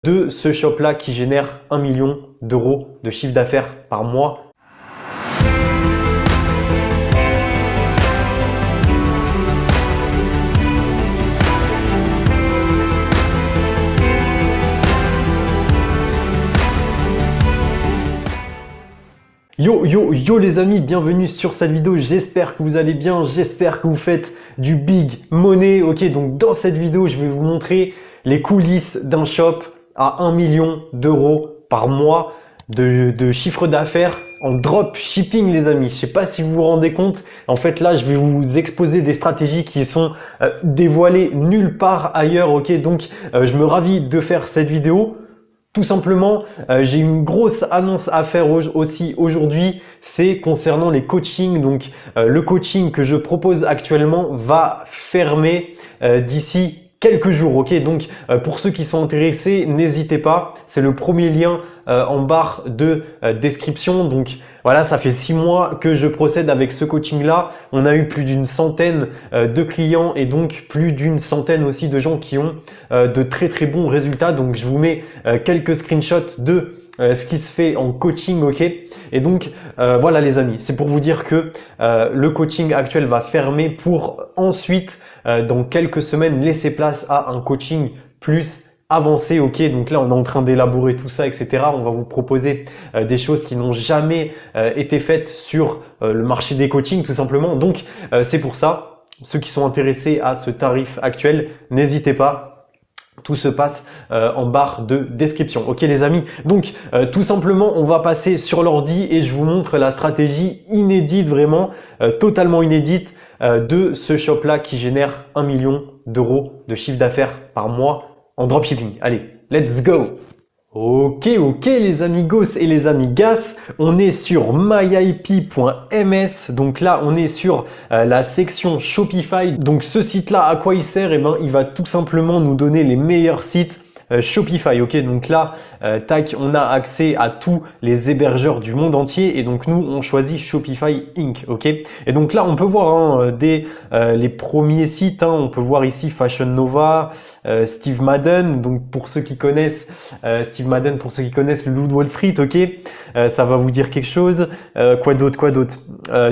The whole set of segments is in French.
de ce shop-là qui génère 1 million d'euros de chiffre d'affaires par mois. Yo les amis, bienvenue sur cette vidéo, j'espère que vous allez bien, j'espère que vous faites du big money. Ok, donc dans cette vidéo, je vais vous montrer les coulisses d'un shop à 1 million d'euros par mois de chiffre d'affaires en drop shipping les amis. Je sais pas si vous vous rendez compte, en fait là je vais vous exposer des stratégies qui sont dévoilées nulle part ailleurs. Ok, donc je me ravis de faire cette vidéo. Tout simplement, j'ai une grosse annonce à faire aussi aujourd'hui, c'est concernant les coachings. Donc, le coaching que je propose actuellement va fermer d'ici quelques jours. Ok, donc pour ceux qui sont intéressés, n'hésitez pas. C'est le premier lien en barre de description. Donc voilà, ça fait 6 mois que je procède avec ce coaching-là. On a eu plus d'une centaine de clients et donc plus d'une centaine aussi de gens qui ont de très bons résultats. Donc je vous mets quelques screenshots de ce qui se fait en coaching, ok. Et donc voilà les amis, c'est pour vous dire que le coaching actuel va fermer pour ensuite dans quelques semaines laisser place à un coaching plus avancé. Ok, donc là on est en train d'élaborer tout ça, etc. On va vous proposer des choses qui n'ont jamais été faites sur le marché des coachings tout simplement. Donc c'est pour ça, ceux qui sont intéressés à ce tarif actuel, n'hésitez pas. Tout se passe en barre de description. Ok les amis, donc tout simplement on va passer sur l'ordi et je vous montre la stratégie inédite, vraiment totalement inédite de ce shop là qui génère 1 million d'euros de chiffre d'affaires par mois en dropshipping. Allez, let's go! Ok les amigos et les amigas, on est sur myip.ms. Donc là on est sur la section Shopify. Donc ce site là, à quoi il sert? Eh ben, il va tout simplement nous donner les meilleurs sites Shopify. Ok, donc là tac, on a accès à tous les hébergeurs du monde entier et donc nous on choisit Shopify Inc. Ok, et donc là on peut voir les premiers sites, on peut voir ici Fashion Nova, Steve Madden. Donc pour ceux qui connaissent Steve Madden, pour ceux qui connaissent le Loup de Wall Street, ok, ça va vous dire quelque chose. Quoi d'autre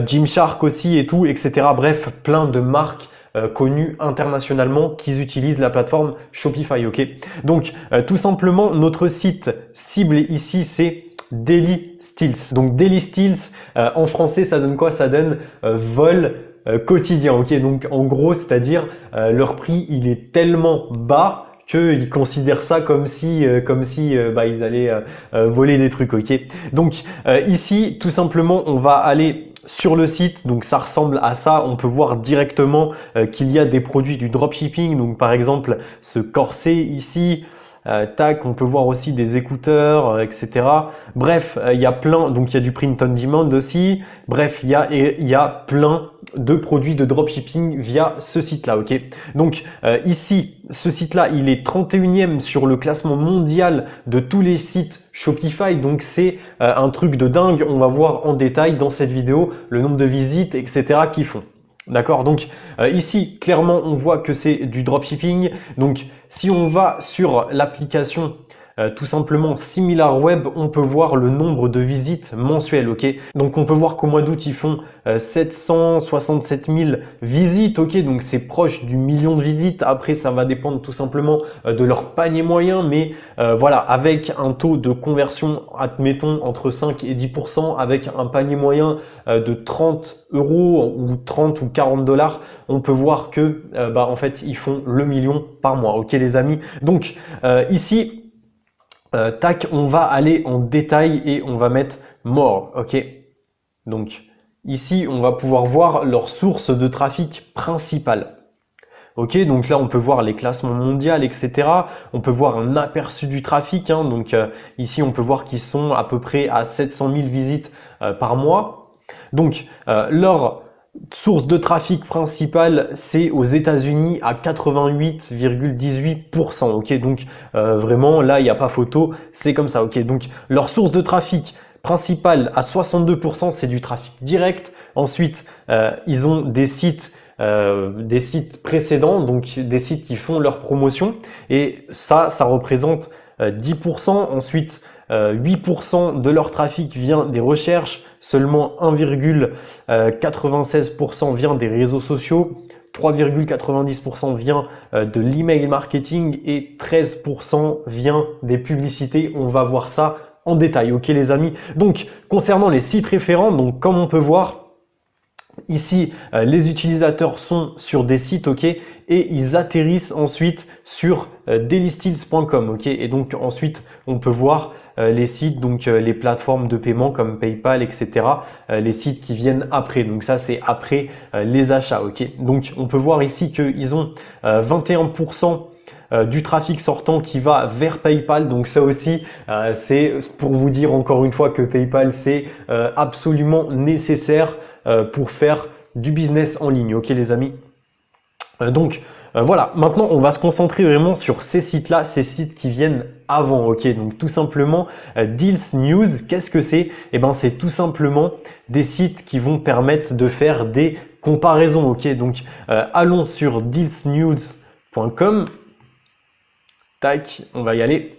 Gymshark aussi et tout, etc. Bref, plein de marques connus internationalement qui utilisent la plateforme Shopify. Ok, donc tout simplement notre site cible ici c'est Daily Steals. Donc Daily Steals en français ça donne quoi? Ça donne vol quotidien. Ok, donc en gros c'est-à-dire leur prix il est tellement bas qu'ils considèrent ça comme si ils allaient voler des trucs. Ok, donc ici tout simplement on va aller sur le site, donc ça ressemble à ça. On peut voir directement qu'il y a des produits du dropshipping. Donc par exemple ce corset ici, tac, on peut voir aussi des écouteurs, etc. Bref, il y a plein, donc il y a du print on demand aussi. Bref, il y a plein de produits de dropshipping via ce site-là. Ok, donc ici, ce site-là, il est 31e sur le classement mondial de tous les sites Shopify. Donc c'est un truc de dingue. On va voir en détail dans cette vidéo le nombre de visites, etc. qu'ils font. D'accord, donc ici clairement on voit que c'est du dropshipping. Donc si on va sur l'application tout simplement SimilarWeb, on peut voir le nombre de visites mensuelles. Ok, donc on peut voir qu'au mois d'août ils font 767 000 visites. Ok, donc c'est proche du million de visites. Après ça va dépendre tout simplement de leur panier moyen, mais voilà, avec un taux de conversion admettons entre 5 et 10%, avec un panier moyen de 30 euros ou 30 ou 40 dollars, on peut voir que en fait ils font le million par mois. Ok les amis, donc ici tac, on va aller en détail et on va mettre more. Ok, donc ici on va pouvoir voir leur source de trafic principale. Ok, donc là on peut voir les classements mondiaux, etc. On peut voir un aperçu du trafic. Donc ici on peut voir qu'ils sont à peu près à 700 000 visites par mois. Donc leur source de trafic principale, c'est aux États-Unis à 88,18%. Ok, donc vraiment là il n'y a pas photo, c'est comme ça. Ok, donc leur source de trafic principale à 62%, c'est du trafic direct. Ensuite, ils ont des sites précédents, donc des sites qui font leur promotion, et ça représente 10%. Ensuite, 8% de leur trafic vient des recherches, seulement 1,96% vient des réseaux sociaux, 3,90% vient de l'email marketing et 13% vient des publicités. On va voir ça en détail, ok les amis. Donc concernant les sites référents, donc comme on peut voir ici, les utilisateurs sont sur des sites, ok, et ils atterrissent ensuite sur dailystils.com, ok. Et donc ensuite, on peut voir les sites, donc les plateformes de paiement comme PayPal, etc. Les sites qui viennent après. Donc ça, c'est après les achats, ok. Donc on peut voir ici qu'ils ont 21% du trafic sortant qui va vers PayPal. Donc ça aussi, c'est pour vous dire encore une fois que PayPal, c'est absolument nécessaire pour faire du business en ligne, ok les amis. Voilà, maintenant on va se concentrer vraiment sur ces sites-là, ces sites qui viennent avant, ok. Donc tout simplement, Deals News, qu'est-ce que c'est? Eh ben c'est tout simplement des sites qui vont permettre de faire des comparaisons, ok. Donc allons sur dealsnews.com. Tac, on va y aller.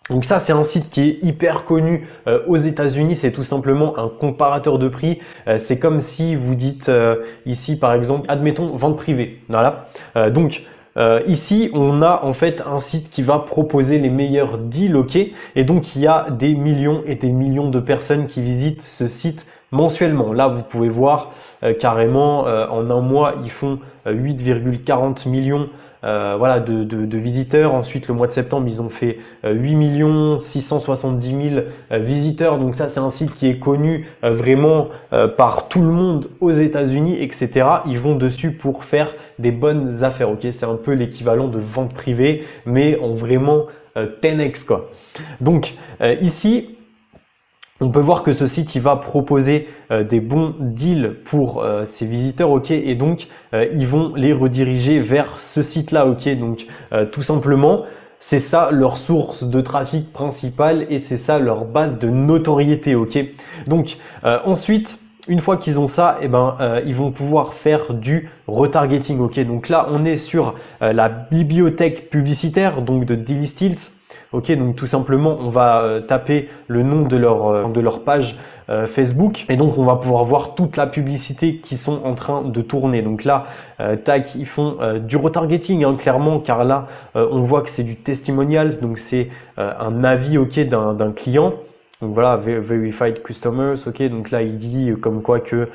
Donc ça, c'est un site qui est hyper connu aux États-Unis. C'est tout simplement un comparateur de prix. C'est comme si vous dites ici, par exemple, admettons vente privée. Voilà. Ici, on a en fait un site qui va proposer les meilleurs deals, ok. Et donc, il y a des millions et des millions de personnes qui visitent ce site mensuellement. Là, vous pouvez voir carrément en un mois, ils font 8,40 millions voilà, de visiteurs. Ensuite, le mois de septembre, ils ont fait 8 670 000 visiteurs. Donc ça, c'est un site qui est connu vraiment par tout le monde aux États-Unis, etc. Ils vont dessus pour faire des bonnes affaires. Ok, c'est un peu l'équivalent de vente privée, mais en vraiment 10x quoi. Donc ici, on peut voir que ce site il va proposer des bons deals pour ses visiteurs, ok, et donc ils vont les rediriger vers ce site-là, ok. Donc tout simplement, c'est ça leur source de trafic principale et c'est ça leur base de notoriété, ok. Donc ensuite, une fois qu'ils ont ça, eh ben, ils vont pouvoir faire du retargeting, ok. Donc là, on est sur la bibliothèque publicitaire donc de Dailystils. Ok, donc tout simplement, on va taper le nom de leur page Facebook et donc on va pouvoir voir toute la publicité qui sont en train de tourner. Donc là, tac, ils font du retargeting hein, clairement, car là, on voit que c'est du testimonials, donc c'est un avis ok d'un client. Donc voilà, verified customers, ok. Donc là, il dit comme quoi que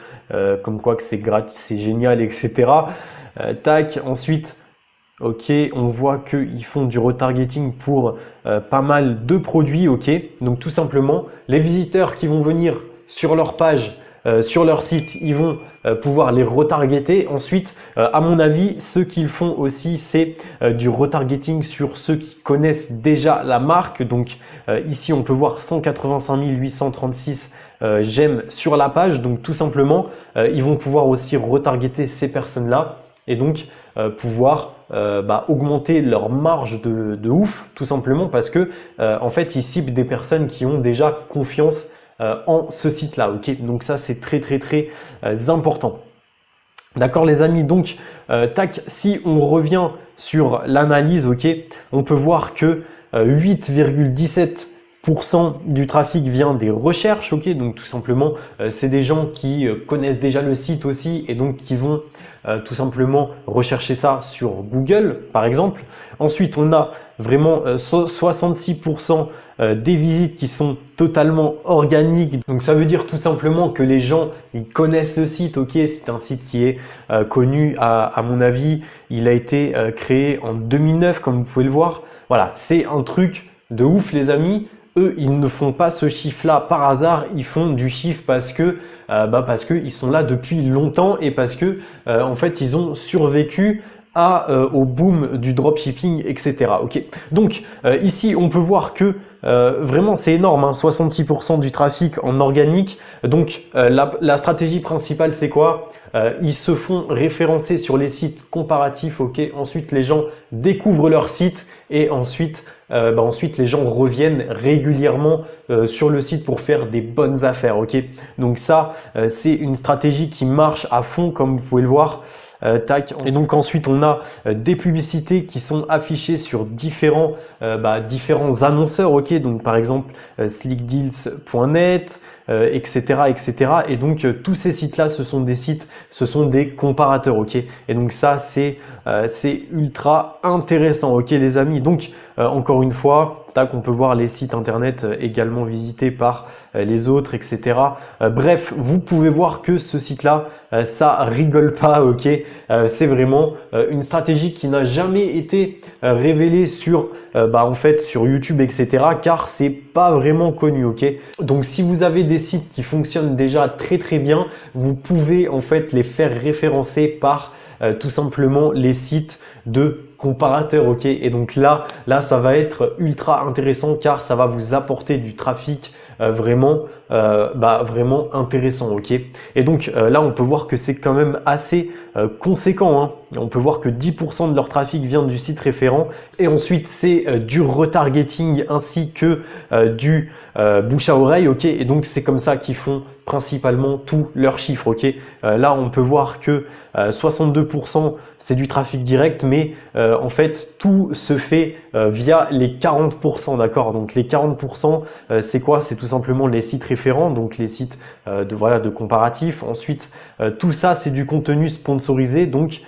c'est gratuit, c'est génial, etc. Tac, ensuite. Ok, on voit qu'ils font du retargeting pour pas mal de produits, ok. Donc tout simplement, les visiteurs qui vont venir sur leur page, sur leur site, ils vont pouvoir les retargeter. Ensuite, à mon avis, ce qu'ils font aussi, c'est du retargeting sur ceux qui connaissent déjà la marque. Donc ici, on peut voir 185 836 j'aime sur la page. Donc tout simplement, ils vont pouvoir aussi retargeter ces personnes-là et donc pouvoir augmenter leur marge de ouf, tout simplement parce que en fait ils ciblent des personnes qui ont déjà confiance en ce site là, ok. Donc ça c'est très important. D'accord les amis, donc tac, si on revient sur l'analyse, ok, on peut voir que 8,17% du trafic vient des recherches, ok. Donc tout simplement c'est des gens qui connaissent déjà le site aussi et donc qui vont tout simplement rechercher ça sur Google par exemple. Ensuite on a vraiment 66% des visites qui sont totalement organiques. Donc ça veut dire tout simplement que les gens ils connaissent le site, ok. C'est un site qui est connu à mon avis. Il a été créé en 2009 comme vous pouvez le voir. Voilà, c'est un truc de ouf les amis. Eux, ils ne font pas ce chiffre-là par hasard, ils font du chiffre parce que ils sont là depuis longtemps et parce que en fait ils ont survécu au boom du dropshipping, etc. Ok. Donc ici on peut voir que vraiment c'est énorme, hein, 66% du trafic en organique. Donc la stratégie principale c'est quoi? Ils se font référencer sur les sites comparatifs, ok. Ensuite les gens découvrent leur site et ensuite les gens reviennent régulièrement sur le site pour faire des bonnes affaires, ok. Donc ça c'est une stratégie qui marche à fond comme vous pouvez le voir. tac. Et donc ensuite on a des publicités qui sont affichées sur différents annonceurs, ok, donc par exemple slickdeals.net, etc., etc. Et donc tous ces sites-là, ce sont des comparateurs, ok. Et donc ça, c'est ultra intéressant, ok les amis. Donc encore une fois, tac, on peut voir les sites internet également visités par les autres, etc. Bref, vous pouvez voir que ce site-là, ça rigole pas, ok. C'est vraiment une stratégie qui n'a jamais été révélée sur en fait sur YouTube, etc. car c'est pas vraiment connu, ok. Donc si vous avez des sites qui fonctionnent déjà très très bien, vous pouvez en fait les faire référencer par tout simplement les sites de comparateurs, ok. Et donc là ça va être ultra intéressant car ça va vous apporter du trafic vraiment intéressant, ok. Et donc là on peut voir que c'est quand même assez conséquent, hein. On peut voir que 10% de leur trafic vient du site référent et ensuite c'est du retargeting ainsi que du bouche à oreille, ok. Et donc c'est comme ça qu'ils font principalement tous leurs chiffres, ok. Là on peut voir que 62% c'est du trafic direct, mais en fait tout se fait via les 40%, d'accord. Donc les 40% c'est quoi? C'est tout simplement les sites référents, donc les sites de comparatifs. Ensuite tout ça c'est du contenu sponsorisé, donc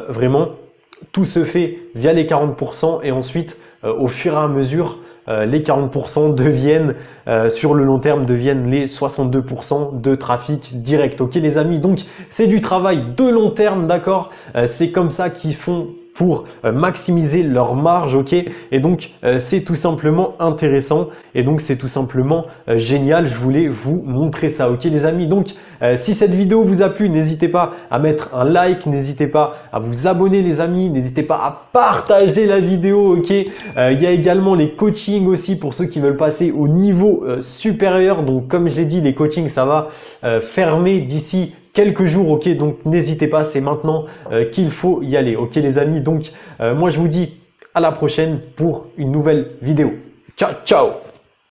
vraiment tout se fait via les 40% et ensuite au fur et à mesure les 40% deviennent sur le long terme deviennent les 62% de trafic direct, ok les amis. Donc c'est du travail de long terme, d'accord. C'est comme ça qu'ils font pour maximiser leur marge, ok. Et donc c'est tout simplement intéressant et donc c'est tout simplement génial. Je voulais vous montrer ça, ok les amis. Donc si cette vidéo vous a plu, n'hésitez pas à mettre un like, n'hésitez pas à vous abonner les amis, n'hésitez pas à partager la vidéo, ok. Il y a également les coachings aussi pour ceux qui veulent passer au niveau supérieur. Donc comme je l'ai dit, les coachings ça va fermer d'ici quelques jours, ok. Donc n'hésitez pas, c'est maintenant qu'il faut y aller, ok les amis. Donc moi je vous dis à la prochaine pour une nouvelle vidéo. Ciao, ciao.